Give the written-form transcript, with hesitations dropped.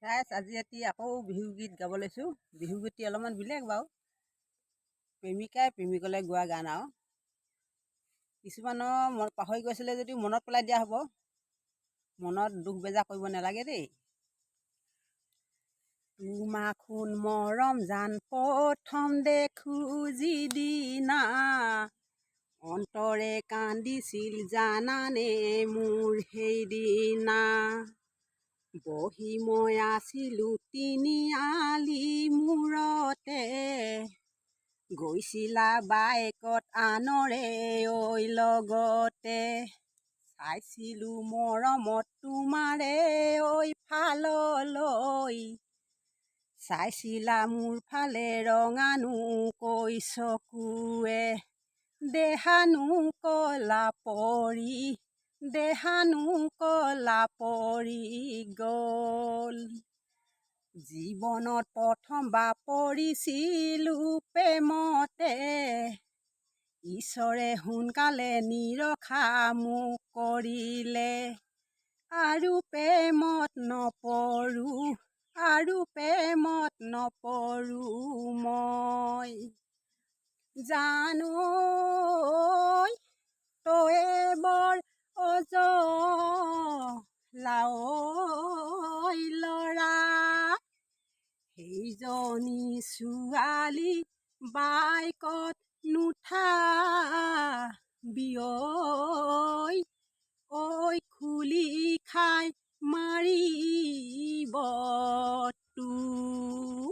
ৰাইজ আজি ৰাতি আকৌ বিহু গীত গাব লৈছোঁ। বিহু গীতটি অলপমান বেলেগ বাৰু, প্ৰেমিকাই প্ৰেমিকলৈ গোৱা গান আৰু কিছুমানৰ পাহৰি গৈছিলে যদিও মনত পেলাই দিয়া হ'ব। মনত দুখ বেজাৰ কৰিব নালাগে দেই। তোমাকোন মৰম জান প্ৰথম দেখো যিদিনা, অন্তৰে কান্দিছিল জানানে মোৰ সেইদিনা। বহি মই আছিলোঁ তিনিআলি মূৰতে, গৈছিলা বাইকত আনৰে ঐ লগতে। চাইছিলোঁ মৰমত তোমাৰে ঐ ফাললৈ, চাইছিলা মোৰ ফালে ৰঙানো কৈ চকুৱে। দেহানো কলা পৰি, দেহানো কলা পৰি গ'ল। জীৱনত প্ৰথমবাৰ পৰিছিলোঁ প্ৰেমতে, ঈশ্বৰে সোনকালে নিৰখা মোক কৰিলে। আৰু প্ৰেমত নপৰোঁ, আৰু প্ৰেমত নপৰোঁ মই। জানো তয়ে বৰ অজলা ঐ ল'ৰা, সেইজনী ছোৱালী বাইকত নুঠাবি ঐ খুলি খাই মাৰিব তোক।